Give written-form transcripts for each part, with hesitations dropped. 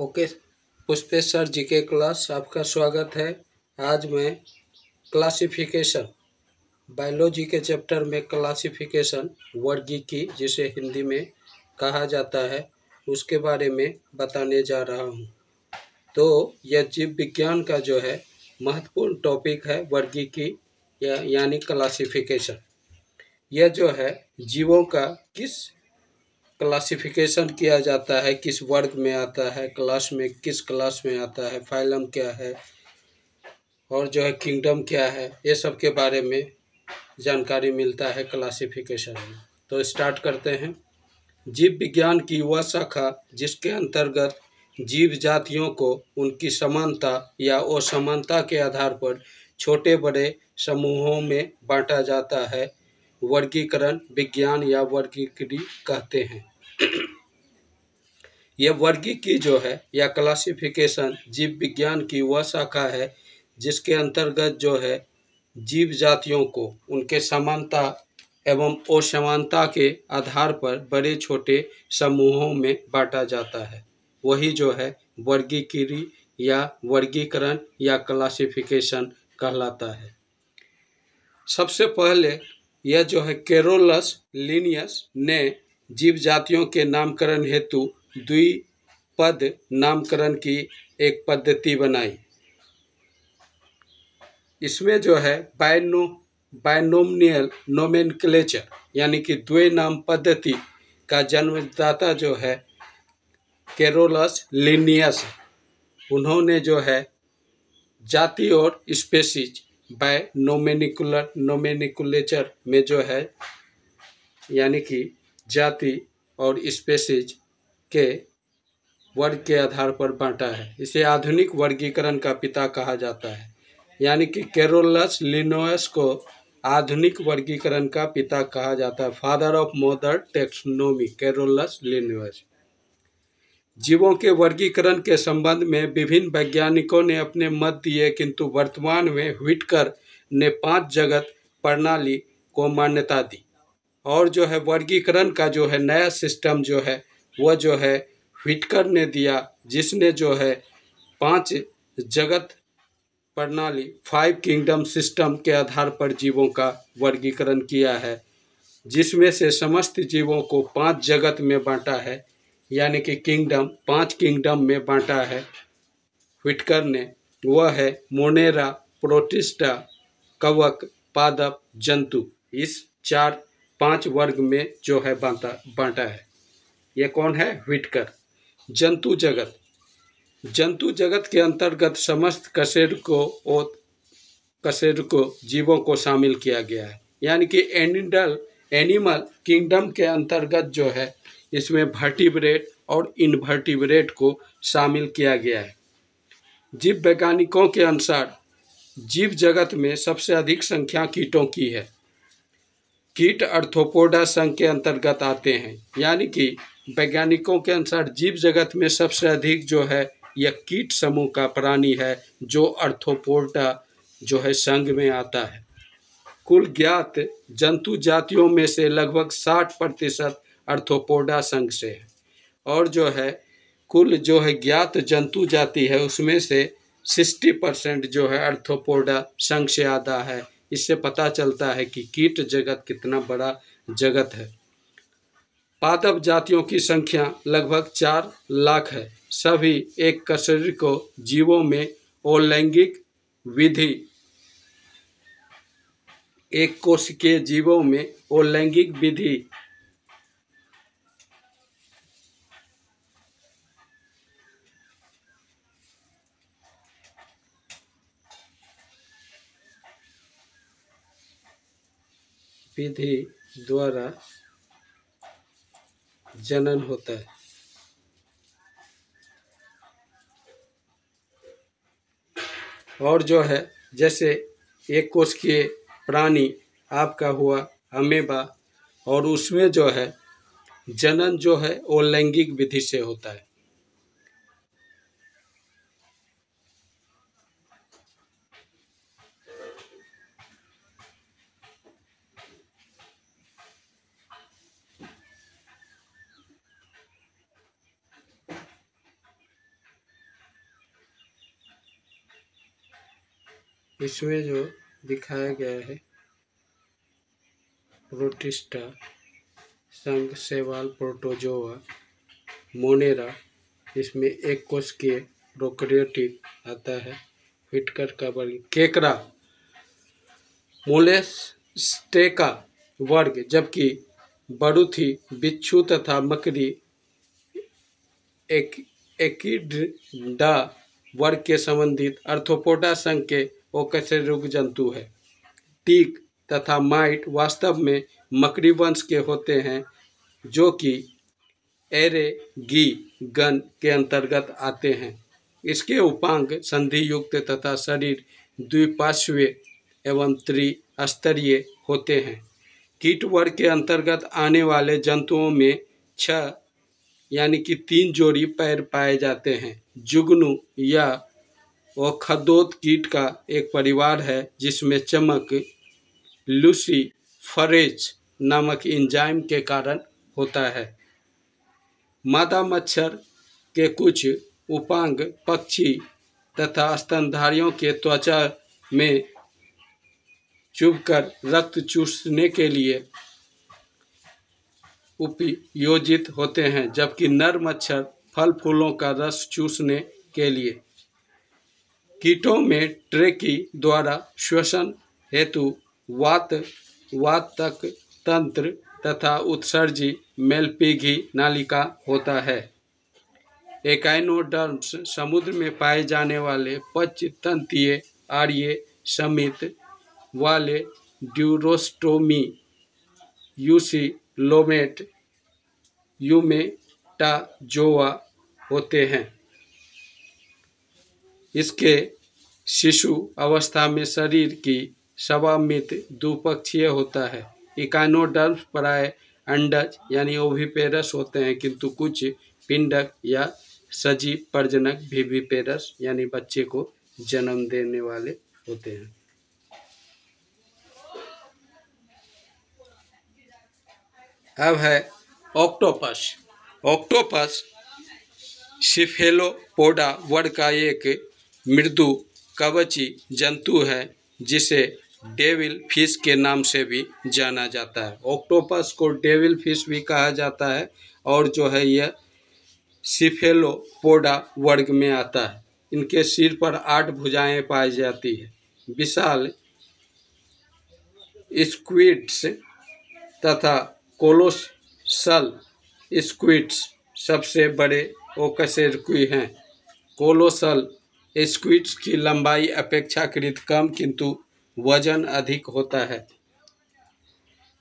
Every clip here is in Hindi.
ओके पुष्पेश सर जी के क्लास आपका स्वागत है। आज मैं क्लासिफिकेशन बायोलॉजी के चैप्टर में क्लासिफिकेशन वर्गीकी जिसे हिंदी में कहा जाता है उसके बारे में बताने जा रहा हूँ। तो यह जीव विज्ञान का जो है महत्वपूर्ण टॉपिक है वर्गीकी यानी क्लासिफिकेशन। यह जो है जीवों का किस क्लासिफिकेशन किया जाता है, किस वर्ग में आता है, क्लास में किस क्लास में आता है, फाइलम क्या है और जो है किंगडम क्या है, ये सब के बारे में जानकारी मिलता है क्लासिफिकेशन में। तो स्टार्ट करते हैं। जीव विज्ञान की वह शाखा जिसके अंतर्गत जीव जातियों को उनकी समानता या असमानता के आधार पर छोटे बड़े समूहों में बांटा जाता है, वर्गीकरण विज्ञान या वर्गीकरण कहते हैं। यह वर्गीकी जो है या क्लासिफिकेशन जीव विज्ञान की वह शाखा है जिसके अंतर्गत जो है जीव जातियों को उनके समानता एवं असमानता के आधार पर बड़े छोटे समूहों में बांटा जाता है, वही जो है वर्गीकरण या वर्गीकरण या क्लासिफिकेशन कहलाता है। सबसे पहले यह जो है कैरोलस लिनियस ने जीव जातियों के नामकरण हेतु द्विपद नामकरण की एक पद्धति बनाई। इसमें जो है बायनोमियल नोमेनक्लेचर यानी कि द्वै नाम पद्धति का जन्मदाता जो है कैरोलस लिनियस। उन्होंने जो है जाति और स्पेसीज बाय नोमेनिकुलेचर में जो है यानी कि जाति और स्पेसीज के वर्ग के आधार पर बांटा है। इसे आधुनिक वर्गीकरण का पिता कहा जाता है, यानी कि कैरोलस लिनियस को आधुनिक वर्गीकरण का पिता कहा जाता है। Father of modern taxonomy Carolus Linnaeus. जीवों के वर्गीकरण के संबंध में विभिन्न वैज्ञानिकों ने अपने मत दिए, किंतु वर्तमान में व्हिटकर ने 5 जगत प्रणाली को मान्यता दी और जो है वर्गीकरण का जो है नया सिस्टम जो है वह जो है व्हिटकर ने दिया, जिसने जो है 5 जगत प्रणाली 5 किंगडम सिस्टम के आधार पर जीवों का वर्गीकरण किया है, जिसमें से समस्त जीवों को 5 जगत में बांटा है, यानी कि किंगडम 5 किंगडम में बांटा है व्हिटकर ने। वह है मोनेरा, प्रोटिस्टा, कवक, पादप, जंतु। इस 4-5 वर्ग में जो है बांटा है। यह कौन है? व्हिटकर। जंतु जगत। जंतु जगत के अंतर्गत समस्त कशेरुकों जीवों को शामिल किया गया है, यानी कि एनिमल किंगडम के अंतर्गत जो है इसमें वर्टिब्रेट और इनवर्टिब्रेट को शामिल किया गया है। जीव वैज्ञानिकों के अनुसार जीव जगत में सबसे अधिक संख्या कीटों की है। कीट आर्थ्रोपोडा संघ के अंतर्गत आते हैं, यानी कि वैज्ञानिकों के अनुसार जीव जगत में सबसे अधिक जो है यह कीट समूह का प्राणी है, जो आर्थ्रोपोडा जो है संघ में आता है। कुल ज्ञात जंतु जातियों में से लगभग 60% आर्थ्रोपोडा संघ से है और जो है कुल जो है ज्ञात जंतु जाति है उसमें से 60% जो है आर्थ्रोपोडा संघ से आता है। इससे पता चलता है कि कीट जगत कितना बड़ा जगत है। पादप जातियों की संख्या लगभग 4 लाख है। सभी एक कशेरुक जीवों में अलैंगिक विधि एक कोशिकीय जीवों में अलैंगिक विधि द्वारा जनन होता है। और जो है जैसे एक कोशिकीय प्राणी आपका हुआ अमेबा, और उसमें जो है जनन जो है अलैंगिक विधि से होता है। इसमें जो दिखाया गया है प्रोटिस्टा, संघ, शैवाल, प्रोटोजोआ, मोनेरा, इसमें एक कोश के प्रोकैरियोटिक आता है। व्हिटकर का वर्ग केकड़ा मोलेस्टेका वर्ग, जबकि बरूथी, बिच्छू तथा मकड़ी एकिड्ना वर्ग के संबंधित आर्थ्रोपोडा संघ के अकशेरुकी जंतु है। टीक तथा माइट वास्तव में मकड़ी वंश के होते हैं, जो कि एरेगीगन के अंतर्गत आते हैं। इसके उपांग संधि युक्त तथा शरीर द्विपार्श्वीय एवं त्रिस्तरीय होते हैं। कीट वर्ग के अंतर्गत आने वाले जंतुओं में 6 यानी कि 3 जोड़ी पैर पाए जाते हैं। जुगनू या खदोत कीट का एक परिवार है, जिसमें चमक लूसीफरेज नामक एंजाइम के कारण होता है। मादा मच्छर के कुछ उपांग पक्षी तथा स्तनधारियों के त्वचा में चुभकर रक्त चूसने के लिए उपयोजित होते हैं, जबकि नर मच्छर फल फूलों का रस चूसने के लिए। कीटों में ट्रेकी द्वारा श्वसन हेतु वातक तंत्र तथा उत्सर्जी मेलपीघी नालिका होता है। एकाइनोडर्म्स समुद्र में पाए जाने वाले पंचतंतीय आर्य समित वाले ड्यूरोस्टोमी यूसिलोमेट यूमेटाजोआ होते हैं। इसके शिशु अवस्था में शरीर की स्वामित द्विपक्षीय होता है। इकाइनोडर्म्स प्राय अंडज यानी ओविपेरस होते हैं, किंतु कुछ पिंडक या सजीव प्रजनक विविपेरस यानी बच्चे को जन्म देने वाले होते हैं। अब है ऑक्टोपस। ऑक्टोपस सिफेलोपोडा वर्ग का एक मृदु कवची जंतु है, जिसे डेविल फिश के नाम से भी जाना जाता है। ऑक्टोपस को डेविल फिश भी कहा जाता है और जो है यह सिफेलोपोडा वर्ग में आता है। इनके सिर पर 8 भुजाएं पाई जाती है। विशाल स्क्विड्स तथा कोलोसल स्क्विड्स सबसे बड़े अकशेरुकी हैं। कोलोसल स्क्विड्स की लंबाई अपेक्षाकृत कम किंतु वजन अधिक होता है।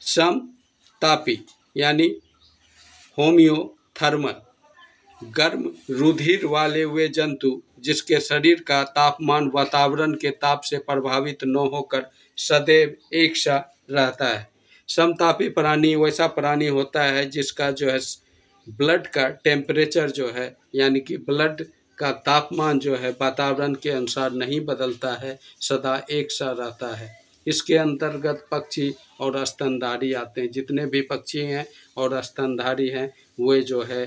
समतापी यानी होमियोथर्मल गर्म रुधिर वाले वे जंतु जिसके शरीर का तापमान वातावरण के ताप से प्रभावित न होकर सदैव एक सा रहता है। समतापी प्राणी वैसा प्राणी होता है जिसका जो है ब्लड का टेम्परेचर जो है यानी कि ब्लड का तापमान जो है वातावरण के अनुसार नहीं बदलता है, सदा एक सा रहता है। इसके अंतर्गत पक्षी और स्तनधारी आते हैं। जितने भी पक्षी हैं और स्तनधारी हैं वे जो है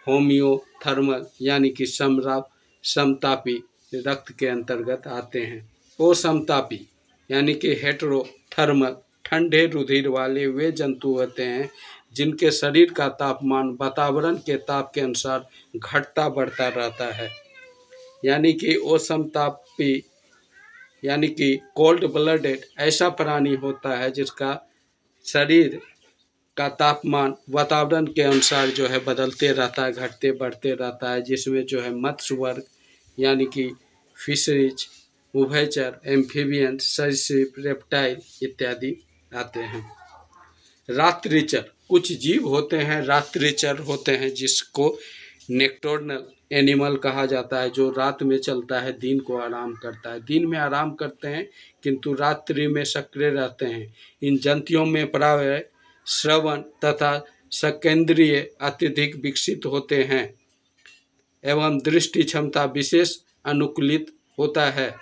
होमियोथर्मल यानी कि समतापी रक्त के अंतर्गत आते हैं। असमतापी यानी कि हेटेरोथर्मल ठंडे रुधिर वाले वे जंतु होते हैं जिनके शरीर का तापमान वातावरण के ताप के अनुसार घटता बढ़ता रहता है। यानी कि असमतापी यानी कि कोल्ड ब्लडेड ऐसा प्राणी होता है जिसका शरीर का तापमान वातावरण के अनुसार जो है बदलते रहता है, घटते बढ़ते रहता है, जिसमें जो है मत्स्य वर्ग यानी कि फिशरीज, उभयचर, एम्फीबियन, सरीसृप, रेप्टाइल इत्यादि आते हैं। रात्रिचर कुछ जीव होते हैं, रात्रिचर होते हैं, जिसको नेक्टर्नल एनिमल कहा जाता है, जो रात में चलता है, दिन को आराम करता है। दिन में आराम करते हैं किंतु रात्रि में सक्रिय रहते हैं। इन जंतुओं में प्रायः श्रवण तथा स्कंद्रिय अत्यधिक विकसित होते हैं एवं दृष्टि क्षमता विशेष अनुकूलित होता है।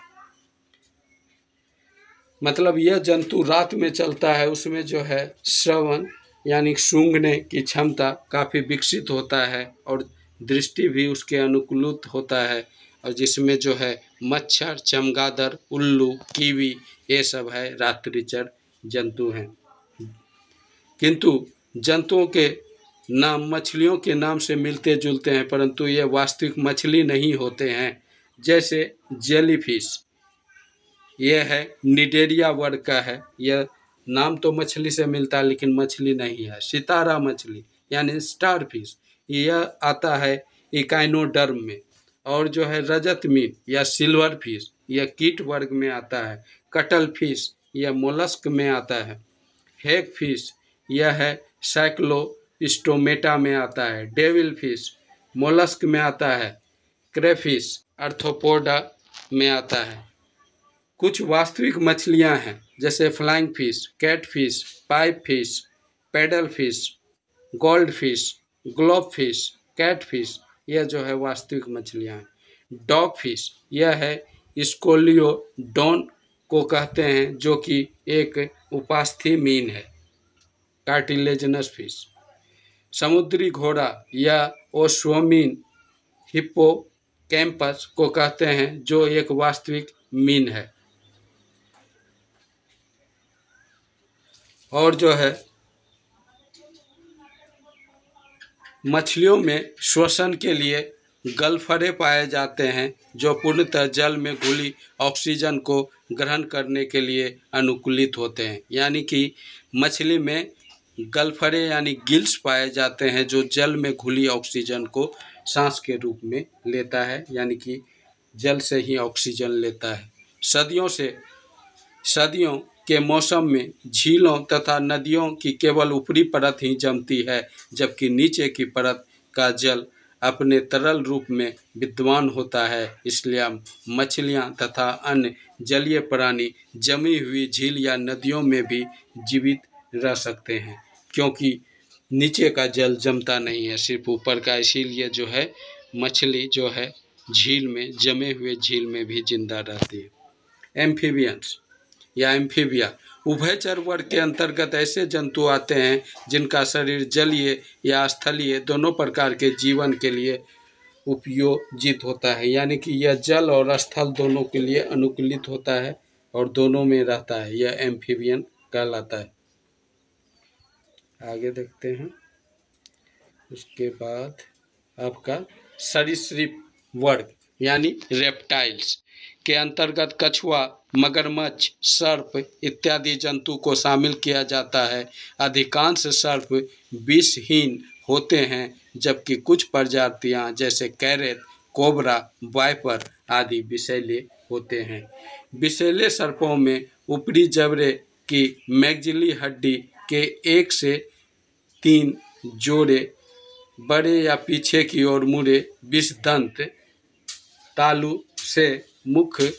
मतलब यह जंतु रात में चलता है, उसमें जो है श्रवण यानी सूंघने की क्षमता काफ़ी विकसित होता है और दृष्टि भी उसके अनुकूलित होता है और जिसमें जो है मच्छर, चमगादड़, उल्लू, कीवी ये सब है रात्रिचर जंतु हैं। किंतु जंतुओं के नाम मछलियों के नाम से मिलते जुलते हैं, परंतु ये वास्तविक मछली नहीं होते हैं। जैसे जेलीफिश, यह है निडेरिया वर्ग का है। यह नाम तो मछली से मिलता है लेकिन मछली नहीं है। सितारा मछली यानी स्टार फिश, यह आता है इकाइनोडर्म में। और जो है रजत मीन या सिल्वर फिश, यह कीट वर्ग में आता है। कटल फिश, यह मोलस्क में आता है। हेग फिश, यह है साइक्लोस्टोमेटा में आता है। डेविल फिश मोलस्क में आता है। क्रेफिश आर्थ्रोपोडा में आता है। कुछ वास्तविक मछलियां हैं जैसे flying fish, cat fish, pipe fish, paddle fish, gold fish, globe fish, cat fish, यह जो है वास्तविक मछलियां हैं। डॉग फिश, यह है स्कोलियोडोन को कहते हैं, जो कि एक उपास्थि मीन है। Cartilaginous fish. समुद्री घोड़ा या ओस्वोमीन हिप्पोकैम्पस को कहते हैं, जो एक वास्तविक मीन है। और जो है मछलियों में श्वसन के लिए गलफरे पाए जाते हैं, जो पूर्णतः जल में घुली ऑक्सीजन को ग्रहण करने के लिए अनुकूलित होते हैं। यानी कि मछली में गलफरे यानी गिल्स पाए जाते हैं, जो जल में घुली ऑक्सीजन को सांस के रूप में लेता है, यानी कि जल से ही ऑक्सीजन लेता है। सर्दियों के मौसम में झीलों तथा नदियों की केवल ऊपरी परत ही जमती है, जबकि नीचे की परत का जल अपने तरल रूप में विद्यमान होता है। इसलिए मछलियां तथा अन्य जलीय प्राणी जमी हुई झील या नदियों में भी जीवित रह सकते हैं, क्योंकि नीचे का जल जमता नहीं है, सिर्फ ऊपर का। इसीलिए जो है मछली जो है झील में, जमे हुए झील में भी जिंदा रहती है। एम्फीबियंस या एम्फीबिया उभयचर वर्ग के अंतर्गत ऐसे जंतु आते हैं जिनका शरीर जलीय या स्थलीय दोनों प्रकार के जीवन के लिए उपयोजित होता है। यानी कि यह जल और स्थल दोनों के लिए अनुकूलित होता है और दोनों में रहता है। यह एम्फीबियन कहलाता है। आगे देखते हैं। उसके बाद आपका सरीसृप वर्ग यानी रेप्टाइल्स के अंतर्गत कछुआ, मगरमच्छ, सर्प इत्यादि जंतु को शामिल किया जाता है। अधिकांश सर्प विषहीन होते हैं, जबकि कुछ प्रजातियां जैसे कैरेट, कोबरा, वाइपर आदि विषैले होते हैं। विषैले सर्पों में ऊपरी जबड़े की मैग्जिली हड्डी के 1 से 3 जोड़े बड़े या पीछे की ओर मुड़े विषदंत तालु से मुख्य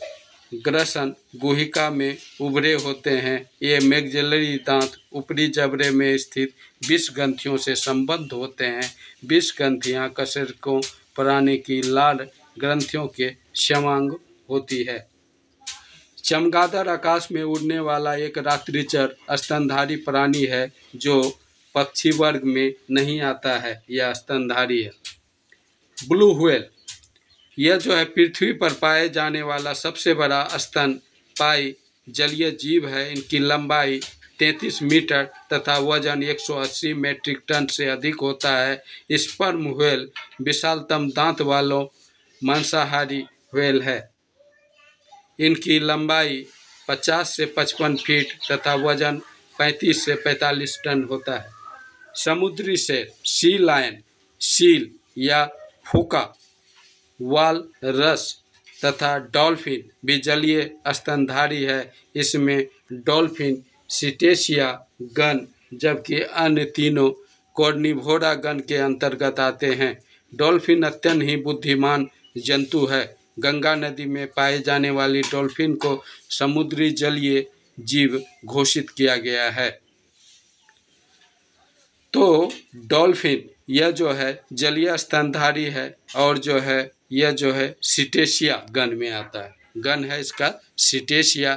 ग्रसन गुहिका में उभरे होते हैं। ये मैग्जिलरी दांत ऊपरी जबड़े में स्थित विष ग्रंथियों से संबद्ध होते हैं। विष ग्रंथियां कशेरुकों प्राणी की लाल ग्रंथियों के समान होती है। चमगादड़ आकाश में उड़ने वाला एक रात्रिचर स्तनधारी प्राणी है, जो पक्षी वर्ग में नहीं आता है। यह स्तनधारी है। ब्लू व्हेल, यह जो है पृथ्वी पर पाए जाने वाला सबसे बड़ा स्तनपायी जलीय जीव है। इनकी लंबाई 33 मीटर तथा वजन 180 मीट्रिक टन से अधिक होता है। स्पर्म व्हेल विशालतम दांत वालों मांसाहारी व्हेल है। इनकी लंबाई 50 से 55 फीट तथा वजन 35 से 45 टन होता है। समुद्री शेर, सी लायन, सील या फोका, वालरस तथा डॉल्फिन भी जलीय स्तनधारी है। इसमें डॉल्फिन सिटेशिया गण, जबकि अन्य तीनों कॉर्निवोरा गण के अंतर्गत आते हैं। डॉल्फिन अत्यंत ही बुद्धिमान जंतु है। गंगा नदी में पाए जाने वाली डॉल्फिन को समुद्री जलीय जीव घोषित किया गया है। तो डॉल्फिन यह जो है जलीय स्तनधारी है और जो है यह जो है सिटेशिया गण में आता है। गण है इसका सिटेशिया।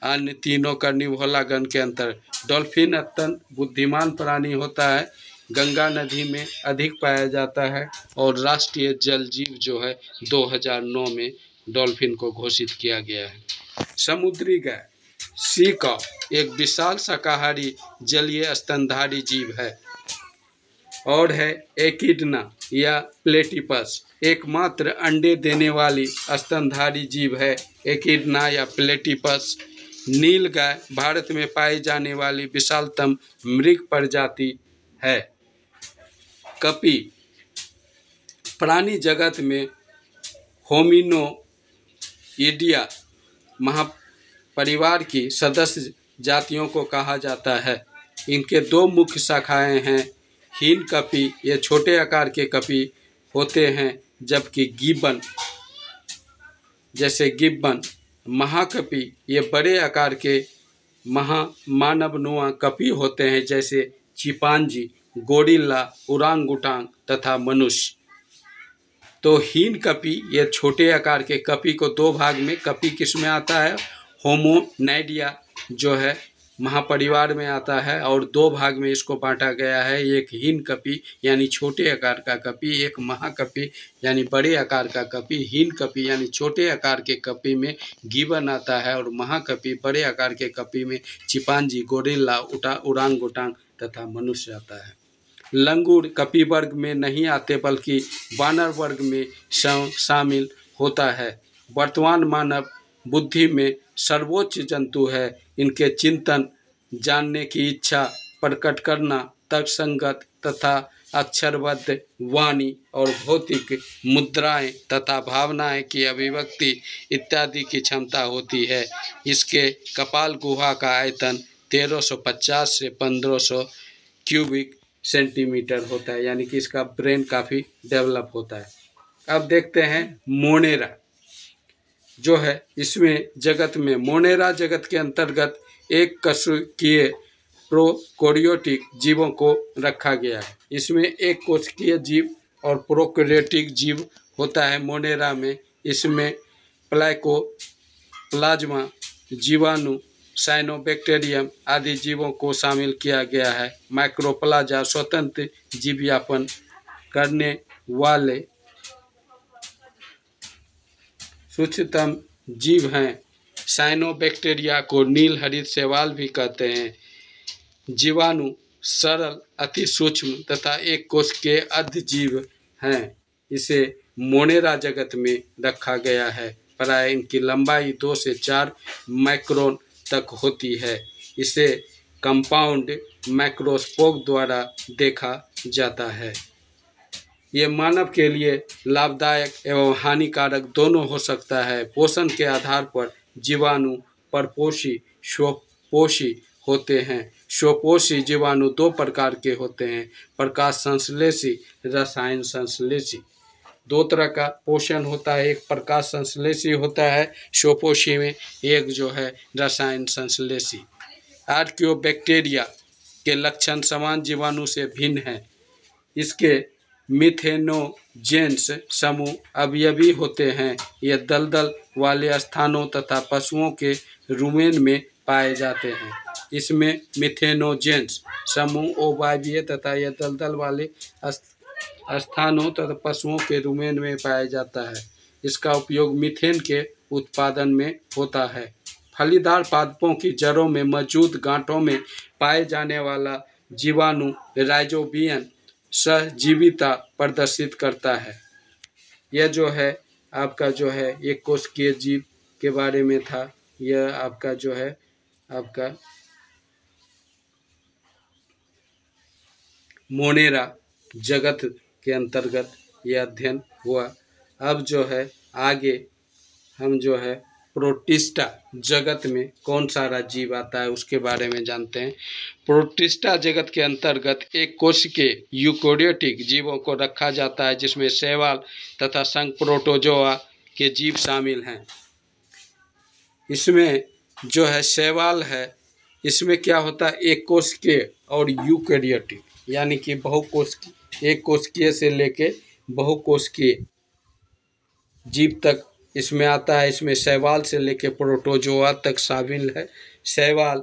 अन्य तीनों कार्निवोरा गण के अंतर। डॉल्फिन अत्यंत बुद्धिमान प्राणी होता है। गंगा नदी में अधिक पाया जाता है और राष्ट्रीय जल जीव जो है 2009 में डॉल्फिन को घोषित किया गया है। समुद्री गाय सी कॉ एक विशाल शाकाहारी जलीय स्तनधारी जीव है और है एकिडना या प्लेटिपस, एकमात्र अंडे देने वाली स्तनधारी जीव है एकिडना या प्लेटिपस। नील गाय भारत में पाई जाने वाली विशालतम मृग प्रजाति है। कपी प्राणी जगत में होमिनोइडिया महापरिवार की सदस्य जातियों को कहा जाता है। इनके दो मुख्य शाखाएं हैं। हीन कपी ये छोटे आकार के कपी होते हैं, जबकि गिब्बन जैसे गिब्बन। महाकपी ये बड़े आकार के मानवनुमा कपी होते हैं, जैसे चिंपांजी, गोरिल्ला, ओरांगुटान तथा मनुष्य। तो हीन कपी ये छोटे आकार के कपी को दो भाग में कपी किसमें आता है, होमोनाइडिया जो है महापरिवार में आता है, और दो भाग में इसको बांटा गया है। एक हीन कपी यानी छोटे आकार का कपी, एक महाकपी यानी बड़े आकार का कपी। हीन कपी यानी छोटे आकार के कपी में गिबन आता है और महाकपी बड़े आकार के कपी में चिंपांजी, गोरिल्ला, ओरांगुटान तथा मनुष्य आता है। लंगूर कपी वर्ग में नहीं आते बल्कि वानर वर्ग में शामिल होता है। वर्तमान मानव बुद्धि में सर्वोच्च जंतु है। इनके चिंतन, जानने की इच्छा प्रकट करना, तर्कसंगत तथा अक्षरबद्ध वाणी और भौतिक मुद्राएं तथा भावनाएं की अभिव्यक्ति इत्यादि की क्षमता होती है। इसके कपाल गुहा का आयतन 1350 से 1500 क्यूबिक सेंटीमीटर होता है, यानी कि इसका ब्रेन काफ़ी डेवलप होता है। अब देखते हैं मोनेरा जो है, इसमें जगत में मोनेरा जगत के अंतर्गत एक कोशिकीय प्रोकैरियोटिक जीवों को रखा गया है। इसमें एक कोशिकीय जीव और प्रोकैरियोटिक जीव होता है मोनेरा में। इसमें प्लाज्मा, जीवाणु, साइनोबैक्टीरियम आदि जीवों को शामिल किया गया है। माइक्रोप्लाजा स्वतंत्र जीवयापन करने वाले सूक्ष्मतम जीव हैं। साइनोबैक्टीरिया को नील हरित शैवाल भी कहते हैं। जीवाणु सरल, अति सूक्ष्म तथा एक कोश के अर्धजीव हैं। इसे मोनेरा जगत में रखा गया है। प्राय इनकी लंबाई 2 से 4 माइक्रोन तक होती है। इसे कंपाउंड माइक्रोस्कोप द्वारा देखा जाता है। ये मानव के लिए लाभदायक एवं हानिकारक दोनों हो सकता है। पोषण के आधार पर जीवाणु परपोषी, स्वपोषी होते हैं। स्वपोषी जीवाणु 2 प्रकार के होते हैं, प्रकाश संश्लेषी, रसायन संश्लेषी। 2 तरह का पोषण होता है, एक प्रकाश संश्लेषी होता है स्वपोषी में, एक जो है रसायन संश्लेषी। आर्कियोबैक्टीरिया के लक्षण समान जीवाणु से भिन्न हैं। इसके मिथेनोजेंस समूह अवयवी होते हैं। ये दलदल वाले स्थानों तथा पशुओं के रुमेन में पाए जाते हैं। इसमें मिथेनोजेंस समूह अवयवीय तथा यह दलदल वाले स्थानों तथा पशुओं के रुमेन में पाया जाता है। इसका उपयोग मीथेन के उत्पादन में होता है। फलीदार पादपों की जड़ों में मौजूद गांठों में पाए जाने वाला जीवाणु राइजोबियम सहजीविता प्रदर्शित करता है। यह जो है आपका जो है एक कोशिकीय जीव के बारे में था। यह आपका जो है आपका मोनेरा जगत के अंतर्गत यह अध्ययन हुआ। अब जो है आगे हम जो है प्रोटिस्टा जगत में कौन सारा जीव आता है उसके बारे में जानते हैं। प्रोटिस्टा जगत के अंतर्गत एक कोशिकीय यूकेरियोटिक जीवों को रखा जाता है, जिसमें शैवाल तथा संघ प्रोटोजोआ के जीव शामिल हैं। इसमें जो है शैवाल है, इसमें क्या होता है एक कोशिकीय और यूकेरियोटिक यानी कि बहुकोशिकीय, एक कोशिकीय से लेके बहुकोशिकीय जीव तक इसमें आता है। इसमें शैवाल से लेकर प्रोटोजोआ तक शामिल है। शैवाल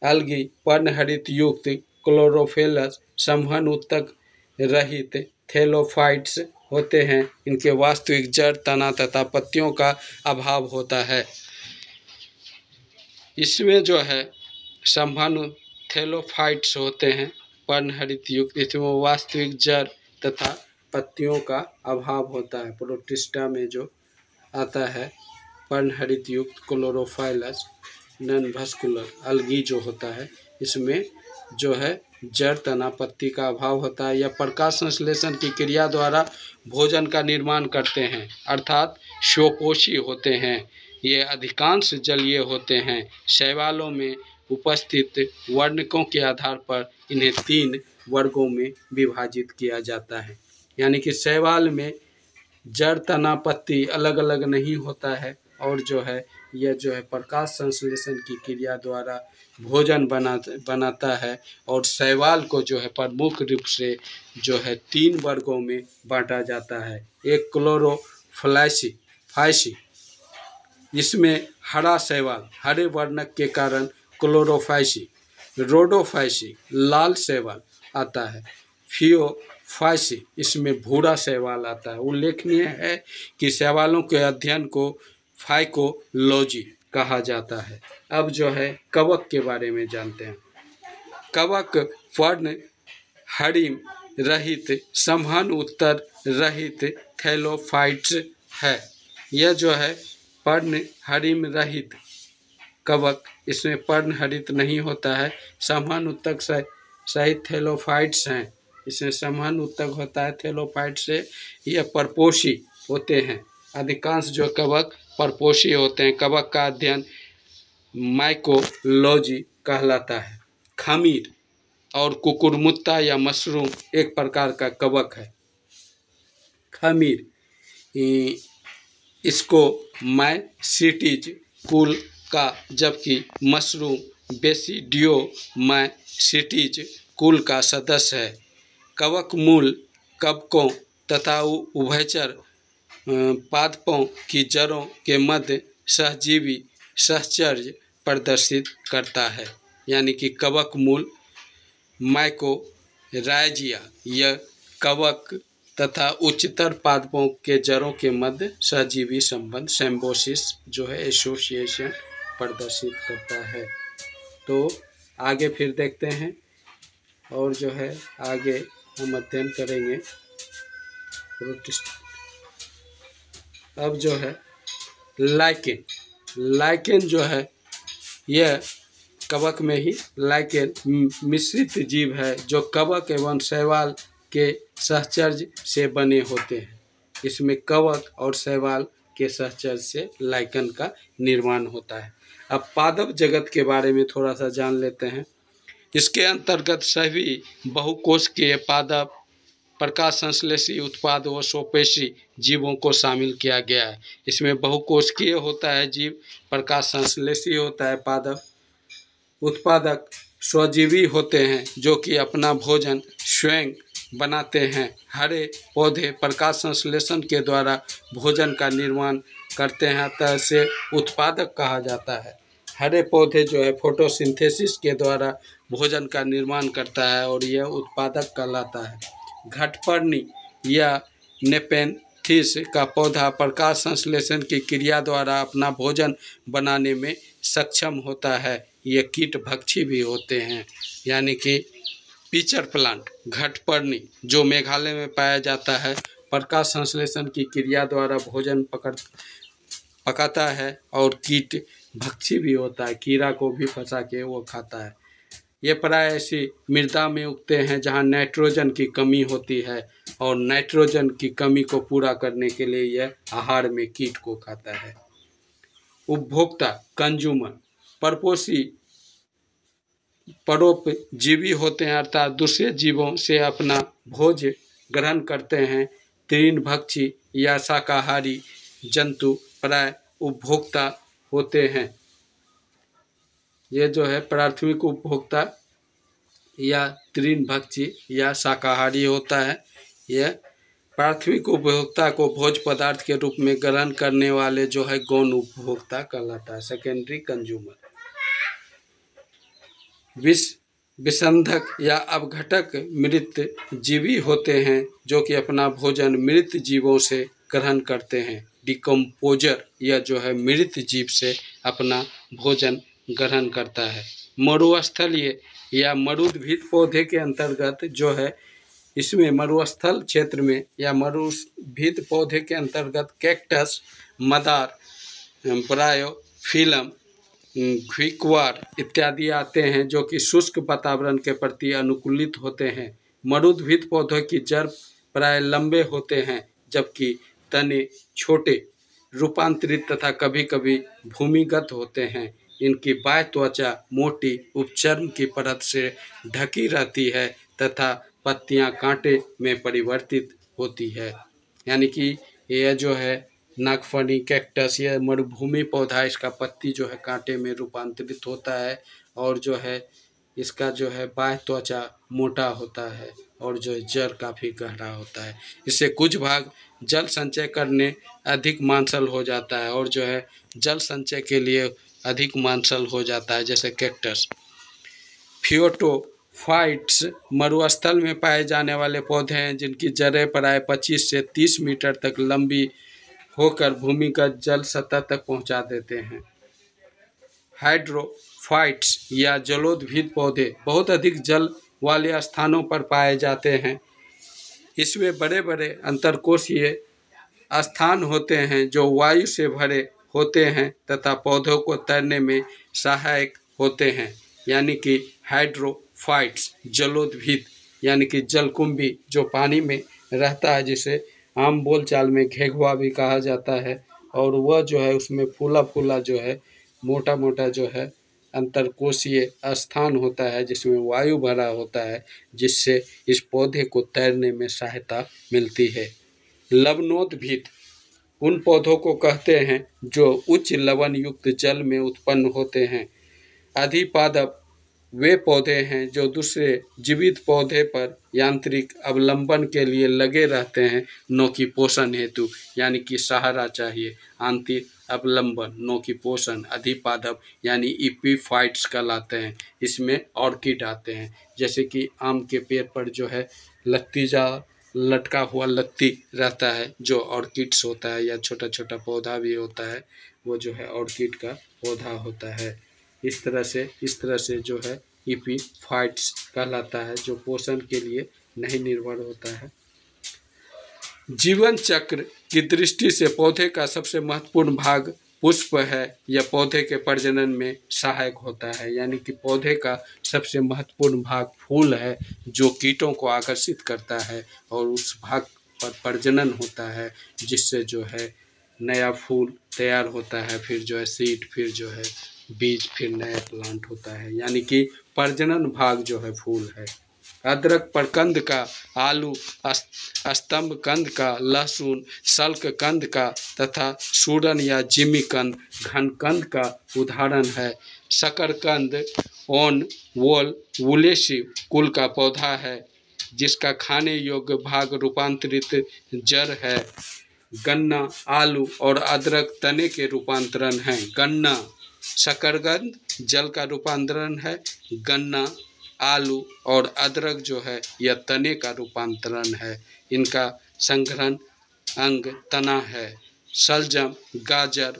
अलगी पर्णहरित युक्त क्लोरोफिलस संवहन ऊतक रहित थैलोफाइट्स होते हैं। इनके वास्तविक जड़, तना तथा पत्तियों का अभाव होता है। इसमें जो है संवहन थैलोफाइट्स होते हैं पर्णहरित युक्त, इसमें वास्तविक जड़ तथा पत्तियों का अभाव होता है। प्रोटिस्टा में जो आता है पर्णहरित युक्त क्लोरोफाइलस नॉन वस्कुलर अलगी जो होता है, इसमें जो है जड़, तना, पत्ती का अभाव होता है। यह प्रकाश संश्लेषण की क्रिया द्वारा भोजन का निर्माण करते हैं, अर्थात स्वपोषी होते हैं। ये अधिकांश जलीय होते हैं। शैवालों में उपस्थित वर्णकों के आधार पर इन्हें 3 वर्गों में विभाजित किया जाता है। यानी कि शैवाल में जड़, तना, पत्ती अलग अलग नहीं होता है और जो है यह जो है प्रकाश संश्लेषण की क्रिया द्वारा भोजन बनाता है। और शैवाल को जो है प्रमुख रूप से जो है 3 वर्गों में बांटा जाता है। एक क्लोरोफाइसी, इसमें हरा शैवाल, हरे वर्णक के कारण क्लोरोफाइसी। रोडोफाइसी, लाल शैवाल आता है। फियोफाइसी, इसमें भूरा शैवाल आता है। उल्लेखनीय है कि शैवालों के अध्ययन को फाइकोलॉजी कहा जाता है। अब जो है कवक के बारे में जानते हैं। कवक पर्णहरित रहित संवहन ऊतक रहित थैलोफाइट्स है। यह जो है पर्णहरित रहित कवक, इसमें पर्णहरित नहीं होता है, संवहन ऊतक सहित थैलोफाइट्स हैं। इसमें संवहन ऊतक होता है थैलोफाइट से। यह परपोषी होते हैं। अधिकांश जो कवक परपोषी होते हैं। कवक का अध्ययन माइकोलॉजी कहलाता है। खमीर और कुकुरमुत्ता या मशरूम एक प्रकार का कवक है। खमीर इसको माइसीटीज कुल का, जबकि मशरूम बेसिडियोमाइसीटीज कुल का सदस्य है। कवक मूल कवकों तथा उभयचर पादपों की जड़ों के मध्य सहजीवी सहचर्य प्रदर्शित करता है। यानी कि कवक मूल माइकोराइजिया यह कवक तथा उच्चतर पादपों के जड़ों के मध्य सहजीवी संबंध सिम्बोसिस जो है एसोसिएशन प्रदर्शित करता है। तो आगे फिर देखते हैं और जो है आगे हम अध्ययन करेंगे प्रोटिस्ट। अब जो है लाइकेन जो है यह कवक में ही लाइकेन मिश्रित जीव है जो कवक एवं शैवाल के सहचर्य से बने होते हैं। इसमें कवक और शैवाल के सहचर्य से लाइकेन का निर्माण होता है। अब पादप जगत के बारे में थोड़ा सा जान लेते हैं। इसके अंतर्गत सभी बहुकोशिकीय पादप, प्रकाश संश्लेषी उत्पाद व स्वपेशी जीवों को शामिल किया गया है। इसमें बहुकोशिकीय होता है जीव, प्रकाश संश्लेषी होता है पादप, उत्पादक स्वजीवी होते हैं जो कि अपना भोजन स्वयं बनाते हैं। हरे पौधे प्रकाश संश्लेषण के द्वारा भोजन का निर्माण करते हैं, अतः इसे उत्पादक कहा जाता है। हरे पौधे जो है फोटोसिंथेसिस के द्वारा भोजन का निर्माण करता है और यह उत्पादक कहलाता है। घटपर्णी या नेपेंथिस का पौधा प्रकाश संश्लेषण की क्रिया द्वारा अपना भोजन बनाने में सक्षम होता है। ये कीट भक्षी भी होते हैं। यानी कि पिचर प्लांट घटपर्णी जो मेघालय में पाया जाता है, प्रकाश संश्लेषण की क्रिया द्वारा भोजन पकाता है और कीट भक्षी भी होता है, कीड़ा को भी फंसा के वो खाता है। ये प्राय ऐसी मृदा में उगते हैं जहाँ नाइट्रोजन की कमी होती है और नाइट्रोजन की कमी को पूरा करने के लिए यह आहार में कीट को खाता है। उपभोक्ता कंज्यूमर परपोषी परोपजीवी होते हैं, अर्थात दूसरे जीवों से अपना भोज ग्रहण करते हैं। तृणभक्षी या शाकाहारी जंतु प्राय उपभोक्ता होते हैं। ये जो है प्राथमिक उपभोक्ता या तृणभक्षी या शाकाहारी होता है। यह प्राथमिक उपभोक्ता को भोज पदार्थ के रूप में ग्रहण करने वाले जो है गौण उपभोक्ता कहलाता है, सेकेंडरी कंज्यूमर। विसंधक या अपघटक मृत जीवी होते हैं जो कि अपना भोजन मृत जीवों से ग्रहण करते हैं। डिकम्पोजर यह जो है मृत जीव से अपना भोजन ग्रहण करता है। मरुस्थलीय या मरुद्भिद पौधे के अंतर्गत जो है, इसमें मरुस्थल क्षेत्र में या मरुद्भिद पौधे के अंतर्गत कैक्टस, मदार, ब्रायोफिलम, घ्विक्वार इत्यादि आते हैं जो कि शुष्क वातावरण के प्रति अनुकूलित होते हैं। मरुद्भिद पौधों की जड़ प्राय लंबे होते हैं जबकि तने छोटे, रूपांतरित तथा कभी कभी भूमिगत होते हैं। इनकी बाह्य त्वचा मोटी उपचर्म की परत से ढकी रहती है तथा पत्तियां कांटे में परिवर्तित होती है। यानी कि यह जो है नागफनी कैक्टस, यह मरुभूमि पौधा, इसका पत्ती जो है कांटे में रूपांतरित होता है और जो है इसका जो है बाह्य त्वचा मोटा होता है और जो जड़ काफ़ी गहरा होता है। इससे कुछ भाग जल संचय करने अधिक मांसल हो जाता है और जो है जल संचय के लिए अधिक मांसल हो जाता है, जैसे कैक्टस। फियोटोफाइट्स मरुस्थल में पाए जाने वाले पौधे हैं जिनकी जड़ें प्राय 25 से 30 मीटर तक लंबी होकर भूमिगत जल सतह तक पहुंचा देते हैं। हाइड्रोफाइट्स या जलोद्भिद पौधे बहुत अधिक जल वाले स्थानों पर पाए जाते हैं। इसमें बड़े बड़े अंतरकोशीय स्थान होते हैं जो वायु से भरे होते हैं तथा पौधों को तैरने में सहायक होते हैं। यानी कि हाइड्रोफाइट्स जलोद्भिद यानी कि जलकुंभी जो पानी में रहता है, जिसे आम बोलचाल में घेघवा भी कहा जाता है, और वह जो है उसमें फूला फूला जो है मोटा मोटा जो है अंतरकोशीय स्थान होता है जिसमें वायु भरा होता है, जिससे इस पौधे को तैरने में सहायता मिलती है। लवणोद्भिद उन पौधों को कहते हैं जो उच्च लवण युक्त जल में उत्पन्न होते हैं। अधिपादप वे पौधे हैं जो दूसरे जीवित पौधे पर यांत्रिक अवलंबन के लिए लगे रहते हैं, नो की पोषण हेतु, यानी कि सहारा चाहिए। आंतरिक अवलंबन नो की पोषण अधिपादप यानी इपीफाइट्स कहलाते हैं। इसमें ऑर्किड आते हैं, जैसे कि आम के पेड़ पर जो है लत्तीजा लटका हुआ लत्ती रहता है जो ऑर्किड्स होता है, या छोटा छोटा पौधा भी होता है, वो जो है ऑर्किड का पौधा होता है। इस तरह से जो है इपीफाइट्स कहलाता है, जो पोषण के लिए नहीं निर्भर होता है। जीवन चक्र की दृष्टि से पौधे का सबसे महत्वपूर्ण भाग पुष्प है। यह पौधे के प्रजनन में सहायक होता है। यानी कि पौधे का सबसे महत्वपूर्ण भाग फूल है जो कीटों को आकर्षित करता है और उस भाग पर प्रजनन होता है, जिससे जो है नया फूल तैयार होता है, फिर जो है सीड, फिर जो है बीज, फिर नया प्लांट होता है। यानी कि प्रजनन भाग जो है फूल है। अदरक प्रकंद का, आलू स्तंभ कंद का, लहसुन सल्क कंद का तथा सूरन या जिमी कंद घन कंद का उदाहरण है। शकरकंद ओन वोल वुलेसी कुल का पौधा है जिसका खाने योग्य भाग रूपांतरित जड़ है। गन्ना, आलू और अदरक तने के रूपांतरण हैं। गन्ना शकरकंद जल का रूपांतरण है। गन्ना, आलू और अदरक जो है यह तने का रूपांतरण है। इनका संग्रहण अंग तना है। शलजम, गाजर,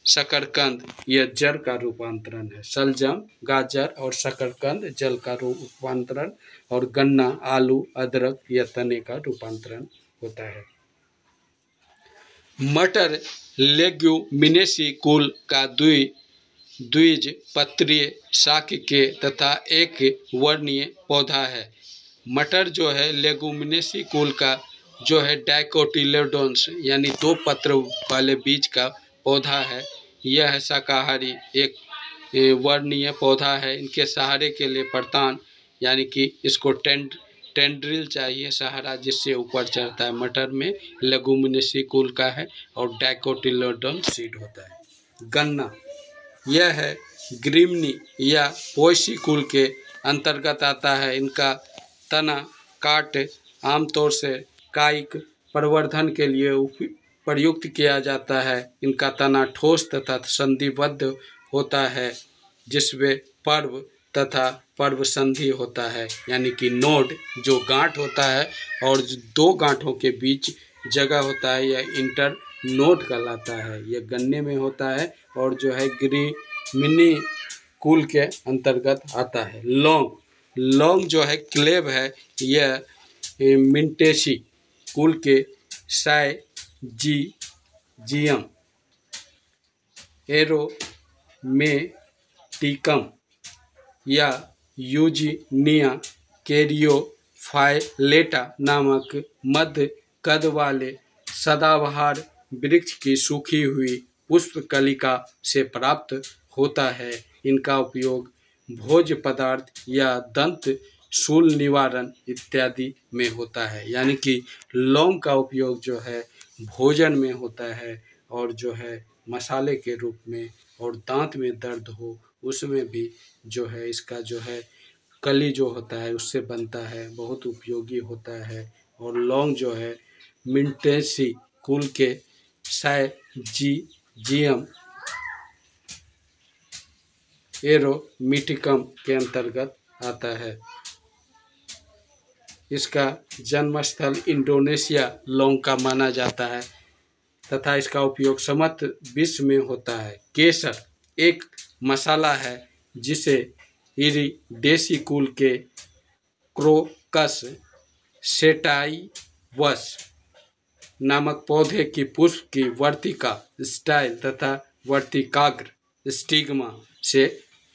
शकरकंद यह जड़ का रूपांतरण है। शलजम, गाजर और शकरकंद जल का रूपांतरण, और गन्ना, आलू, अदरक यह तने का रूपांतरण होता है। मटर लेग्यूमिनेसी कुल का द्विबीजपत्रीय शाक के तथा एक वर्णीय पौधा है। मटर जो है लेगुमिनेसी कुल का जो है डाइकोटिलेडोन्स यानी 2 पत्र वाले बीज का पौधा है। यह है शाकाहारी एक वर्णीय पौधा है। इनके सहारे के लिए प्रतान यानी कि इसको टेंड्रिल चाहिए सहारा, जिससे ऊपर चढ़ता है। मटर में लेगुमिनेसी कुल का है और डाइकोटिलेडोन सीड होता है। गन्ना यह है ग्रीमनी या पोएसी कुल के अंतर्गत आता है। इनका तना काट आमतौर से कायिक प्रवर्धन के लिए प्रयुक्त किया जाता है। इनका तना ठोस तथा संधिबद्ध होता है जिसमें पर्व तथा पर्व संधि होता है, यानी कि नोड जो गांठ होता है और जो दो गांठों के बीच जगह होता है, यह इंटर नोड कहलाता है। यह गन्ने में होता है और जो है ग्रेमिनी कुल के अंतर्गत आता है। लौंग, लौंग जो है क्लेव है, यह मिंटेसी कुल के साइजियम एरोमेटिकम या यूजीनिया कैरियोफाइलेटा नामक मध्य कद वाले सदाबहार वृक्ष की सूखी हुई पुष्पकलिका से प्राप्त होता है। इनका उपयोग भोज्य पदार्थ या दंत शूल निवारण इत्यादि में होता है। यानी कि लौंग का उपयोग जो है भोजन में होता है और जो है मसाले के रूप में, और दांत में दर्द हो उसमें भी जो है इसका जो है कली जो होता है उससे बनता है, बहुत उपयोगी होता है। और लौंग जो है मिंटेसी कुल के साइजियम एरोमेटिकम के अंतर्गत आता है। इसका जन्मस्थल इंडोनेशिया लौंग का माना जाता है तथा इसका उपयोग समस्त विश्व में होता है। केसर एक मसाला है जिसे इरिडेसी कुल के क्रोकस सेटाइवस नामक पौधे की पुष्प की वर्तिका स्टाइल तथा वर्तिकाग्र स्टिग्मा से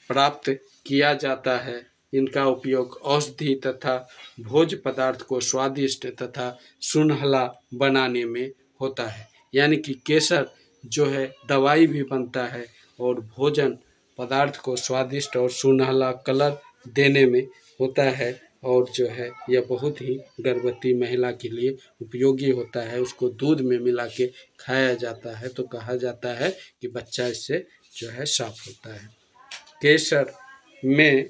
प्राप्त किया जाता है। इनका उपयोग औषधि तथा भोज्य पदार्थ को स्वादिष्ट तथा सुनहला बनाने में होता है। यानी कि केसर जो है दवाई भी बनता है और भोजन पदार्थ को स्वादिष्ट और सुनहला कलर देने में होता है। और जो है यह बहुत ही गर्भवती महिला के लिए उपयोगी होता है। उसको दूध में मिला के खाया जाता है तो कहा जाता है कि बच्चा इससे जो है साफ होता है। केसर में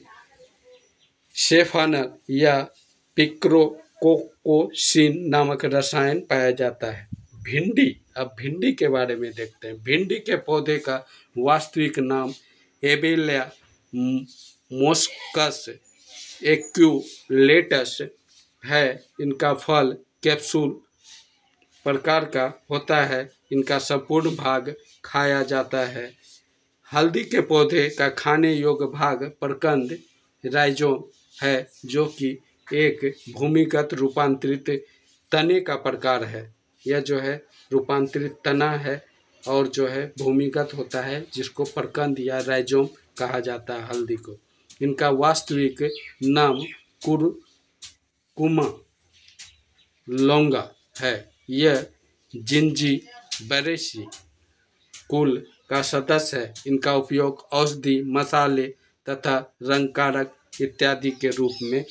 सेफानल या पिक्रोकोकोसिन नामक रसायन पाया जाता है। भिंडी, अब भिंडी के बारे में देखते हैं। भिंडी के पौधे का वास्तविक नाम एबेलिया मोस्कस एक्यूलेटस है। इनका फल कैप्सूल प्रकार का होता है। इनका संपूर्ण भाग खाया जाता है। हल्दी के पौधे का खाने योग्य भाग प्रकंद राइजोम है, जो कि एक भूमिगत रूपांतरित तने का प्रकार है। यह जो है रूपांतरित तना है और जो है भूमिगत होता है, जिसको प्रकंद या राइजोम कहा जाता है हल्दी को। इनका वास्तविक नाम कुरकुमा लौंगा है। यह जिंजीबेरेसी कुल का सदस्य है। इनका उपयोग औषधि, मसाले तथा रंगकारक इत्यादि के रूप में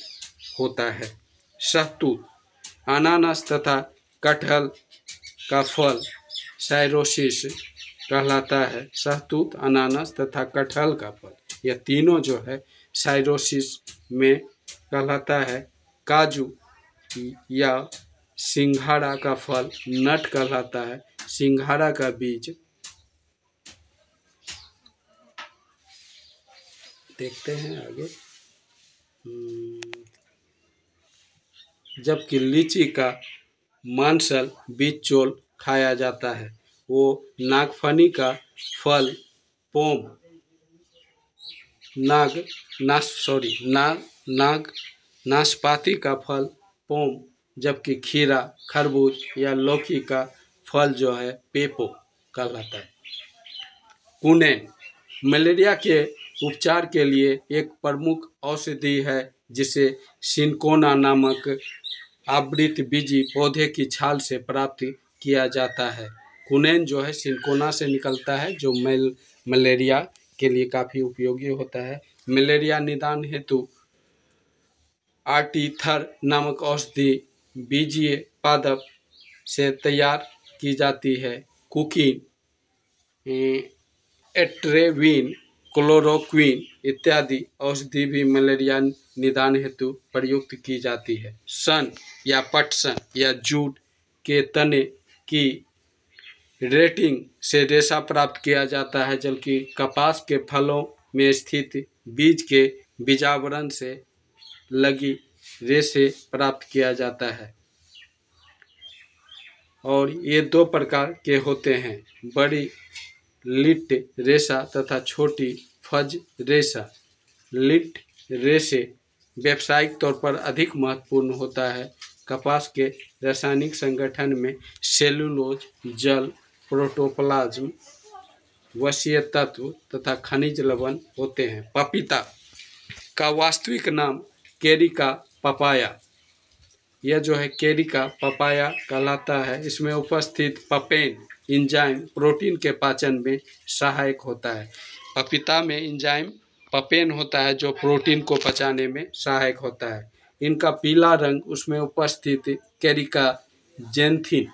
होता है। शहतूत, अनानास तथा कटहल का फल साइरोसिस कहलाता है। शहतूत, अनानास तथा कटहल का फल, यह तीनों जो है साइरोसिस में कहलाता है। काजू या सिंघाड़ा का फल नट कहलाता है। सिंघाड़ा का बीज देखते हैं आगे। जबकि लीची का मांसल बीज चोल खाया जाता है। वो नागफनी का फल पोम नाशपाती का फल पोम, जबकि खीरा, खरबूज या लौकी का फल जो है पेपो कहलाता है। कुनेन मलेरिया के उपचार के लिए एक प्रमुख औषधि है, जिसे सिनकोना नामक आवृतबीजी पौधे की छाल से प्राप्त किया जाता है। कुनेन जो है सिनकोना से निकलता है, जो मलेरिया के लिए काफ़ी उपयोगी होता है। मलेरिया निदान हेतु आर्टीथर नामक औषधि बीजीय पादप से तैयार की जाती है। कुकिन, एट्रेविन, क्लोरोक्विन इत्यादि औषधि भी मलेरिया निदान हेतु प्रयुक्त की जाती है। सन या पटसन या जूट के तने की रेटिंग से रेशा प्राप्त किया जाता है, जबकि कपास के फलों में स्थित बीज के बीजावरण से लगी रेशे प्राप्त किया जाता है। और ये दो प्रकार के होते हैं, बड़ी लिट रेशा तथा छोटी फज रेशा। लिट रेशे व्यावसायिक तौर पर अधिक महत्वपूर्ण होता है। कपास के रासायनिक संगठन में सेलुलोज, जल, प्रोटोप्लाज्म, वसीय तत्व तथा खनिज लवण होते हैं। पपीता का वास्तविक नाम केरिका पपाया, यह जो है केरिका पपाया कहलाता है। इसमें उपस्थित पपेन एंजाइम प्रोटीन के पाचन में सहायक होता है। पपीता में एंजाइम पपेन होता है जो प्रोटीन को पचाने में सहायक होता है। इनका पीला रंग उसमें उपस्थित केरिका जेंथिन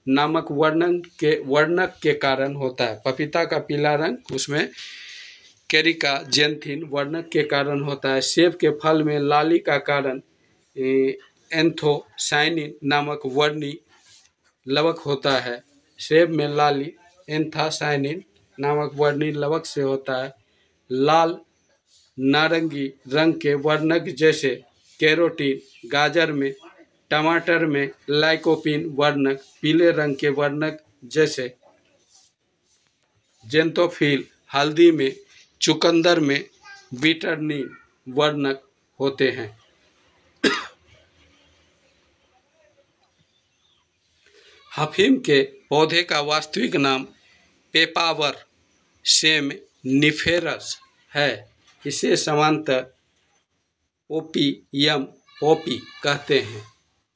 नामक वर्णक के कारण होता है। पपीता का पीला रंग उसमें केरिका जेंथिन वर्णक के कारण होता है। सेब के फल में लाली का कारण एंथोसाइनिन नामक वर्णी लवक होता है। सेब में लाली एंथोसाइनिन नामक वर्णी लवक से होता है। लाल नारंगी रंग के वर्णक जैसे कैरोटीन, गाजर में, टमाटर में लाइकोपीन वर्णक, पीले रंग के वर्णक जैसे जेंथोफिल, हल्दी में, चुकंदर में बिटरनीन वर्णक होते हैं। अफीम के पौधे का वास्तविक नाम पेपावर सेमनिफेरस है। इसे समांतर ओपियम पॉपी कहते हैं।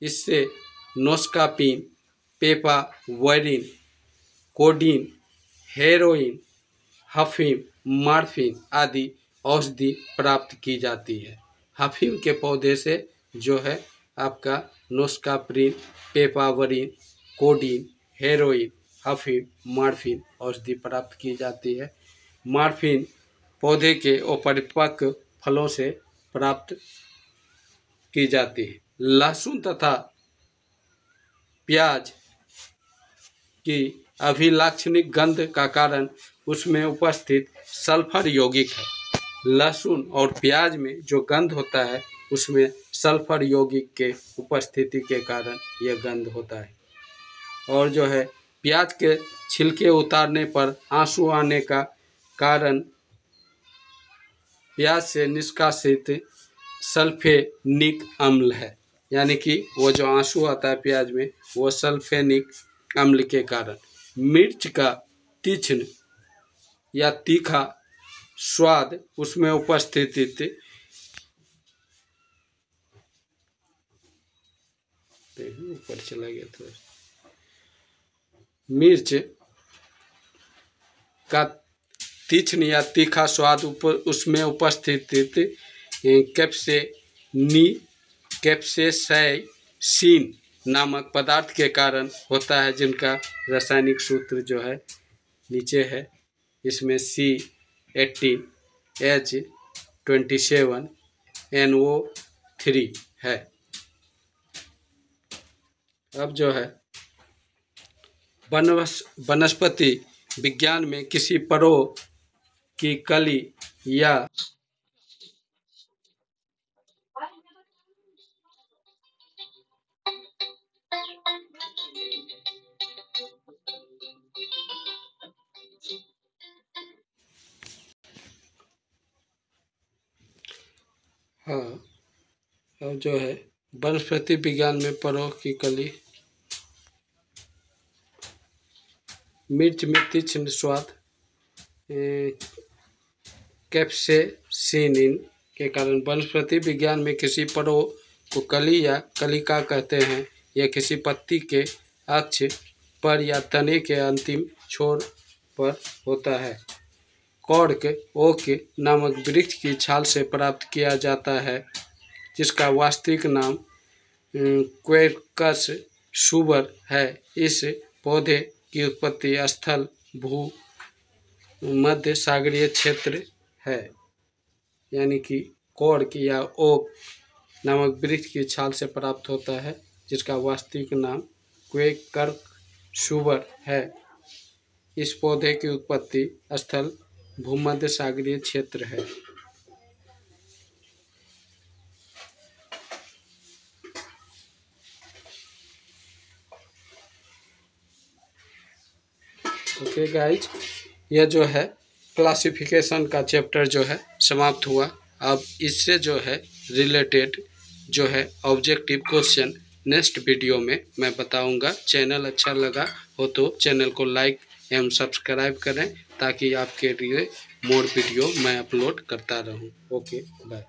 इससे नोस्कापिन, पेपावरिन, कोडीन, हेरोइन, अफीम, मॉर्फिन आदि औषधि प्राप्त की जाती है। अफीम के पौधे से जो है आपका नोस्काप्रिन, पेपावरिन, कोडीन, हेरोइन, अफीम, मॉर्फिन औषधि प्राप्त की जाती है। मॉर्फिन पौधे के अपरिपक्व फलों से प्राप्त की जाती है। लहसुन तथा प्याज की अभिलाक्षणिक गंध का कारण उसमें उपस्थित सल्फर यौगिक है। लहसुन और प्याज में जो गंध होता है उसमें सल्फर यौगिक के उपस्थिति के कारण यह गंध होता है। और जो है प्याज के छिलके उतारने पर आंसू आने का कारण प्याज से निष्कासित सल्फेनिक अम्ल है। यानी कि वो जो आंसू आता है प्याज में वो सल्फेनिक अम्ल के कारण। मिर्च का तीक्ष्ण या तीखा स्वाद उसमें उपस्थित ऊपर चला गया थोड़ा। मिर्च का तीक्ष्ण या तीखा स्वाद उसमें उपस्थित कैप्सेसाइसिन नामक पदार्थ के कारण होता है, जिनका रासायनिक सूत्र जो है नीचे है। इसमें C18H27NO3 है। अब जो है वनस्पति विज्ञान में किसी परो की कली या अब जो है वनस्पति विज्ञान में परो की कली, मिर्च में तीक्ष्ण स्वाद कैप्सेसिन के कारण। वनस्पति विज्ञान में किसी परो को कली या कलिका कहते हैं। यह किसी पत्ती के अक्ष पर या तने के अंतिम छोर पर होता है। कॉर्क ओक नामक वृक्ष की छाल से प्राप्त किया जाता है, जिसका वास्तविक नाम क्वेर्कस शुबर है। इस पौधे की उत्पत्ति स्थल भू मध्य सागरीय क्षेत्र है। यानी कि कॉर्क या ओक नामक वृक्ष की छाल से प्राप्त होता है, जिसका वास्तविक नाम क्वेर्कस शुबर है। इस पौधे की उत्पत्ति स्थल भूमध्य सागरीय क्षेत्र है। ओके गाइज, यह जो है क्लासिफिकेशन का चैप्टर जो है समाप्त हुआ। अब इससे जो है रिलेटेड जो है ऑब्जेक्टिव क्वेश्चन नेक्स्ट वीडियो में मैं बताऊंगा। चैनल अच्छा लगा हो तो चैनल को लाइक एवं सब्सक्राइब करें ताकि आपके लिए मोर वीडियो मैं अपलोड करता रहूं। Okay bye.